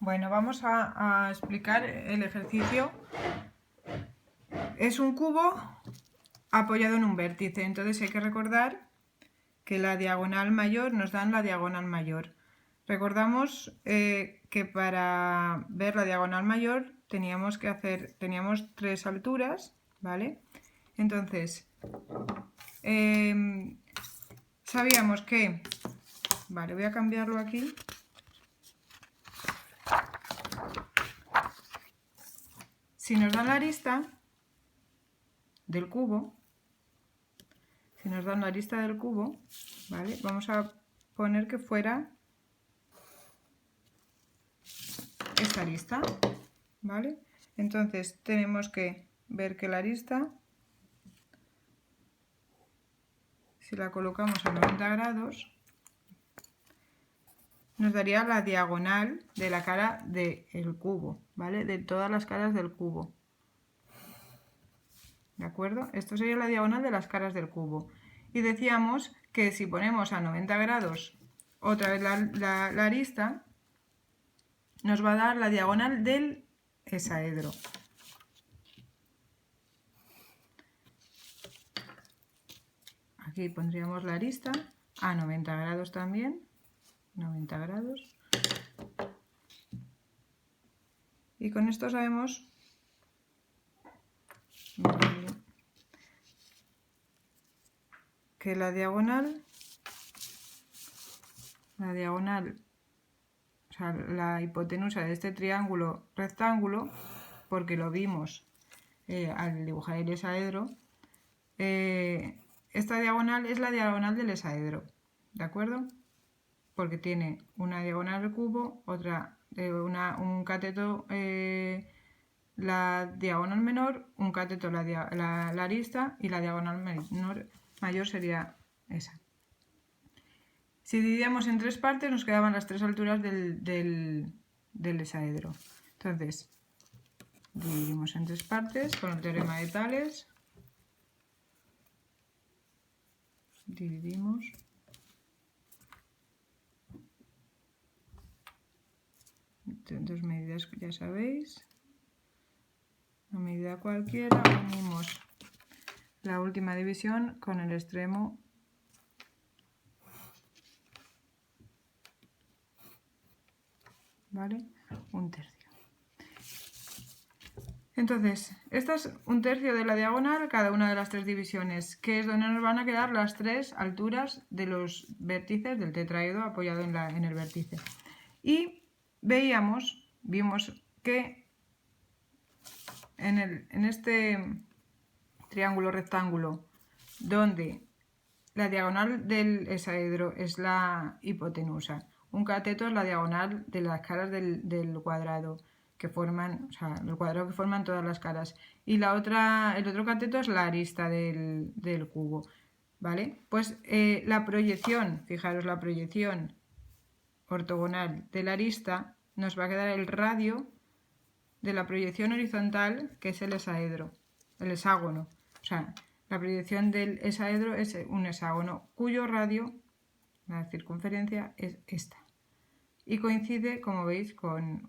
Bueno, vamos a explicar el ejercicio. Es un cubo apoyado en un vértice, entonces hay que recordar que la diagonal mayor nos dan la diagonal mayor. Recordamos que para ver la diagonal mayor teníamos tres alturas, ¿vale? Entonces, sabíamos que, vale, voy a cambiarlo aquí. Si nos dan la arista del cubo, ¿vale? Vamos a poner que fuera esta arista, ¿vale? Entonces tenemos que ver que la arista, si la colocamos a 90 grados, nos daría la diagonal de la cara del cubo, ¿vale? De todas las caras del cubo. ¿De acuerdo? Esto sería la diagonal de las caras del cubo. Y decíamos que si ponemos a 90 grados otra vez la arista, nos va a dar la diagonal del hexaedro. Aquí pondríamos la arista a 90 grados también. 90 grados. Y con esto sabemos que la diagonal, o sea, la hipotenusa de este triángulo rectángulo, porque lo vimos al dibujar el hexaedro, esta diagonal es la diagonal del hexaedro, ¿de acuerdo? Porque tiene una diagonal del cubo, otra un cateto la diagonal menor, un cateto la arista, y la diagonal mayor sería esa. Si dividíamos en tres partes nos quedaban las tres alturas del hexaedro. Entonces dividimos en tres partes con el teorema de Tales. Dividimos. Dos medidas, ya sabéis. Una medida cualquiera, unimos la última división con el extremo ¿vale? Un tercio. Entonces, esta es un tercio de la diagonal, cada una de las tres divisiones, que es donde nos van a quedar las tres alturas de los vértices del tetraedro apoyado en el vértice. Y vimos que en este triángulo rectángulo, donde la diagonal del hexaedro es la hipotenusa, un cateto es la diagonal de las caras del cuadrado que forman, o sea, el cuadrado que forman todas las caras, y el otro cateto es la arista del cubo, ¿vale? Pues la proyección, fijaros, la proyección ortogonal de la arista nos va a quedar el radio de la proyección horizontal, que es el hexágono. O sea, la proyección del hexaedro es un hexágono cuyo radio, la circunferencia, es esta. Y coincide, como veis, con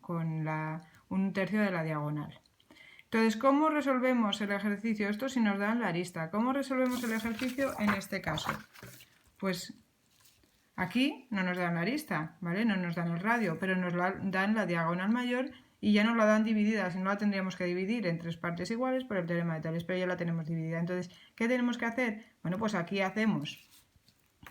un tercio de la diagonal. Entonces, ¿cómo resolvemos el ejercicio? Esto si nos dan la arista. ¿Cómo resolvemos el ejercicio en este caso? Pues aquí no nos dan la arista, ¿vale? No nos dan el radio, pero nos dan la diagonal mayor y ya nos la dan dividida, si no la tendríamos que dividir en tres partes iguales por el teorema de Tales, pero ya la tenemos dividida. Entonces, ¿qué tenemos que hacer? Bueno, pues aquí hacemos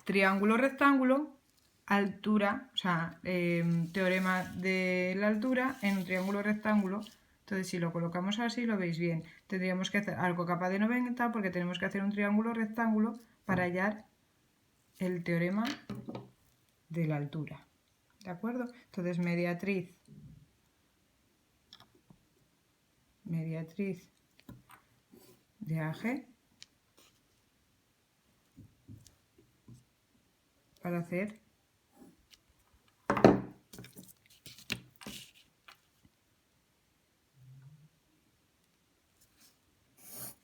triángulo rectángulo, altura, o sea, teorema de la altura en un triángulo rectángulo. Entonces, si lo colocamos así, lo veis bien. Tendríamos que hacer arco capa de 90 porque tenemos que hacer un triángulo rectángulo para hallar el teorema de la altura. ¿De acuerdo? Entonces, mediatriz de AG para hacer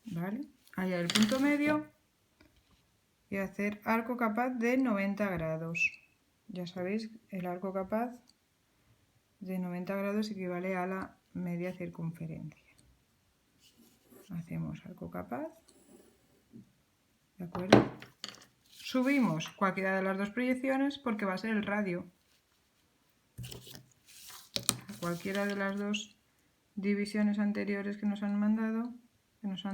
¿vale? Hallar el punto medio y hacer arco capaz de 90 grados. Ya sabéis, el arco capaz de 90 grados equivale a la media circunferencia. Hacemos arco capaz, ¿de acuerdo? Subimos cualquiera de las dos proyecciones porque va a ser el radio. Cualquiera de las dos divisiones anteriores que nos han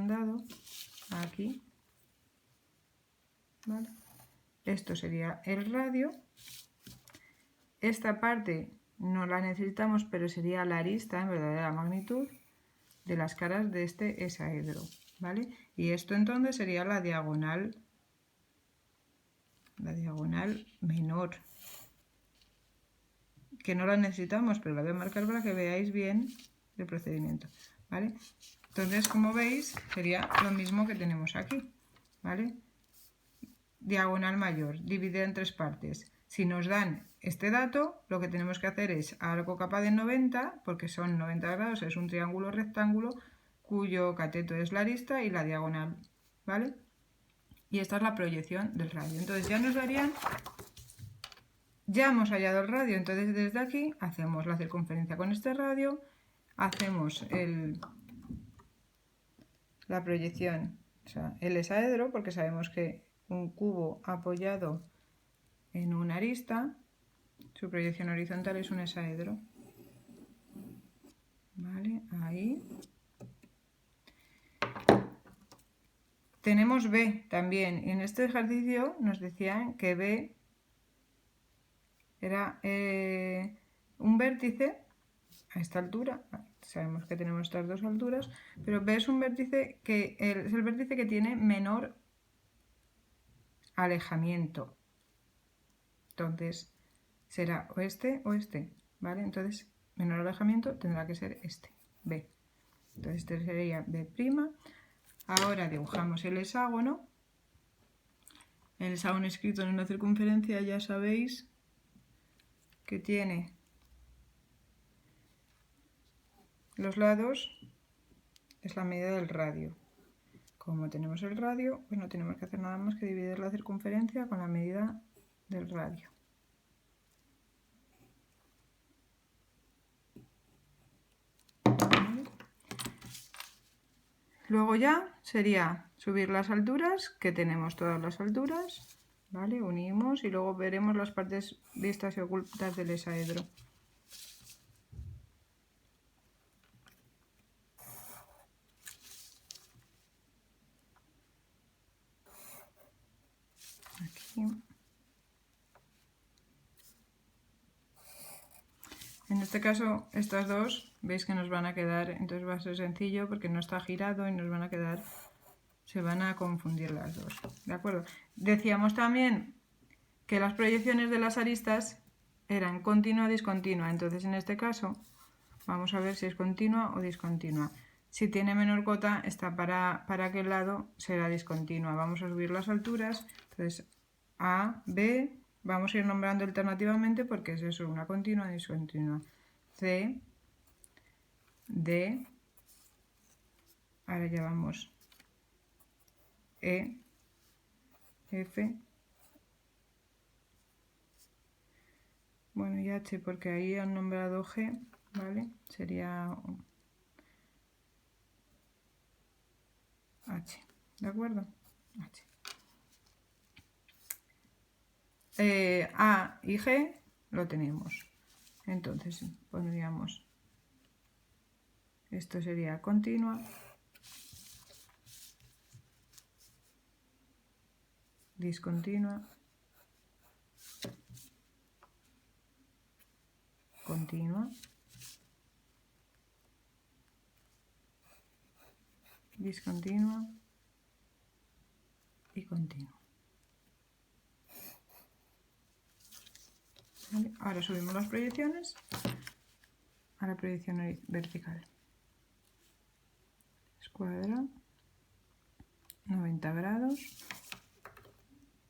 dado aquí, ¿vale? Esto sería el radio. Esta parte no la necesitamos, pero sería la arista en verdadera magnitud de las caras de este hexaedro, ¿vale? Y esto entonces sería la diagonal menor, que no la necesitamos, pero la voy a marcar para que veáis bien el procedimiento, ¿vale? Entonces, como veis, sería lo mismo que tenemos aquí, ¿vale? Diagonal mayor, dividida en tres partes. Si nos dan este dato, lo que tenemos que hacer es arco capaz de 90, porque son 90 grados, es un triángulo rectángulo cuyo cateto es la arista y la diagonal, ¿vale? Y esta es la proyección del radio. Entonces ya nos darían, ya hemos hallado el radio, entonces desde aquí hacemos la circunferencia con este radio, hacemos la proyección, o sea, el hexaedro, porque sabemos que un cubo apoyado en una arista, su proyección horizontal es un hexaedro. Vale, ahí. Tenemos B también. En este ejercicio nos decían que B era un vértice a esta altura. Sabemos que tenemos estas dos alturas, pero B es un vértice que es el vértice que tiene menor alejamiento. Entonces será o este, ¿vale? Entonces menor alejamiento tendrá que ser este, B. Entonces este sería B'. Ahora dibujamos el hexágono. El hexágono escrito en una circunferencia ya sabéis que tiene los lados, es la medida del radio. Como tenemos el radio, pues no tenemos que hacer nada más que dividir la circunferencia con la medida del radio. Luego ya sería subir las alturas, que tenemos todas las alturas, ¿vale? Unimos y luego veremos las partes vistas y ocultas del hexaedro. Aquí. En este caso, estas dos, veis que nos van a quedar, entonces va a ser sencillo porque no está girado y nos van a quedar, se van a confundir las dos, ¿de acuerdo? Decíamos también que las proyecciones de las aristas eran continua o discontinua, entonces en este caso vamos a ver si es continua o discontinua. Si tiene menor cota, está para aquel lado, será discontinua. Vamos a subir las alturas, entonces A, B, vamos a ir nombrando alternativamente porque es eso, una continua y discontinua. C, D, ahora ya vamos E, F, bueno y H porque ahí han nombrado G, ¿vale? Sería H, ¿de acuerdo? H. A y G lo tenemos. Entonces pondríamos, esto sería continua, discontinua, continua, discontinua y continua. ¿Vale? Ahora subimos las proyecciones a la proyección vertical. Escuadra, 90 grados.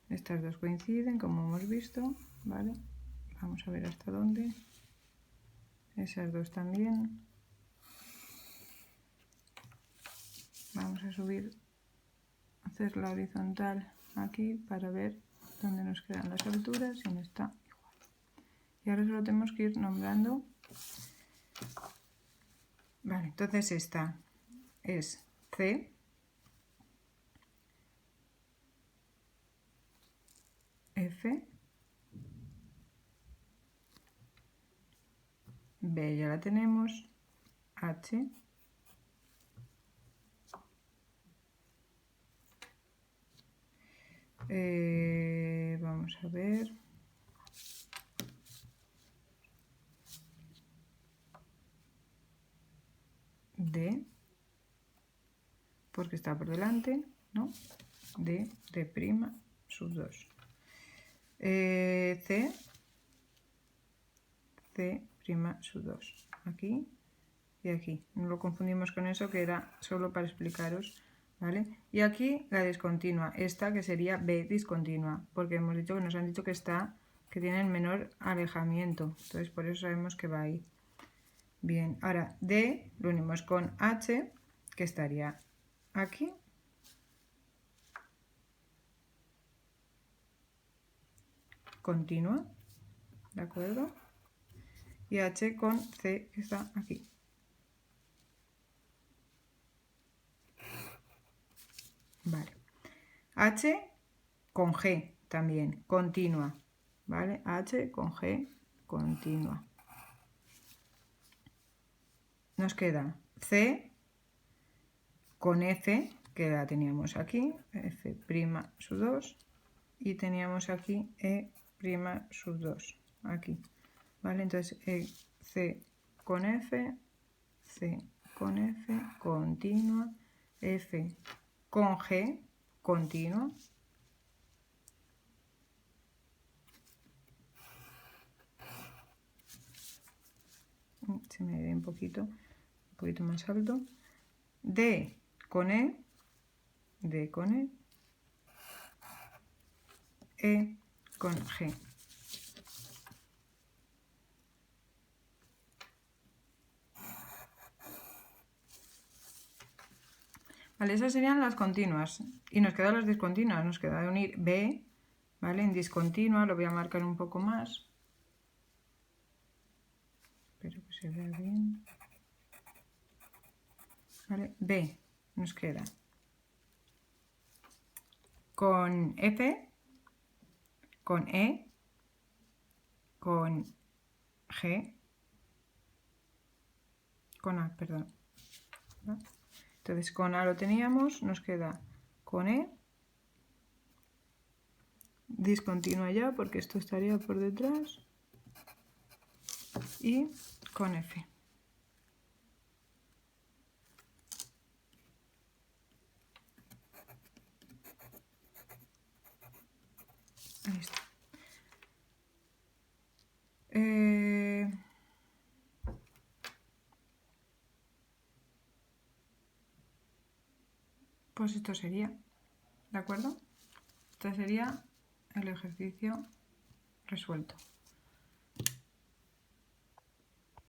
Estas dos coinciden, como hemos visto, ¿vale? Vamos a ver hasta dónde. Esas dos también. Vamos a subir, hacer la horizontal aquí para ver dónde nos quedan las alturas y no está igual. Y ahora solo tenemos que ir nombrando. Vale, entonces esta es C, F, B ya la tenemos, H, vamos a ver, D, porque está por delante, ¿no? D prima sub 2. C prima sub 2. Aquí y aquí. No lo confundimos con eso, que era solo para explicaros, ¿vale? Y aquí la discontinua, esta que sería B discontinua, porque hemos dicho que nos han dicho que que tiene el menor alejamiento. Entonces por eso sabemos que va ahí. Bien, ahora D lo unimos con H, que estaría aquí. Continua, ¿de acuerdo? Y H con C, que está aquí. Vale. H con G también, continua, ¿vale? H con G, continua. Nos queda C con F, que la teníamos aquí, F' sub 2, y teníamos aquí E' sub 2, aquí, ¿vale? Entonces C con F, continua, F con G, continua. Se me ve un poquito más alto. D con E, D con E, E con G. Vale, esas serían las continuas. Y nos quedan las discontinuas. Nos queda de unir B, ¿vale? En discontinua lo voy a marcar un poco más. Espero que se vea bien. ¿Vale? B nos queda con F, con E, con G, con A, perdón. ¿Vale? Entonces con A lo teníamos, nos queda con E, discontinua ya porque esto estaría por detrás, y con F. Ahí está. Pues esto sería, ¿de acuerdo? Este sería el ejercicio resuelto.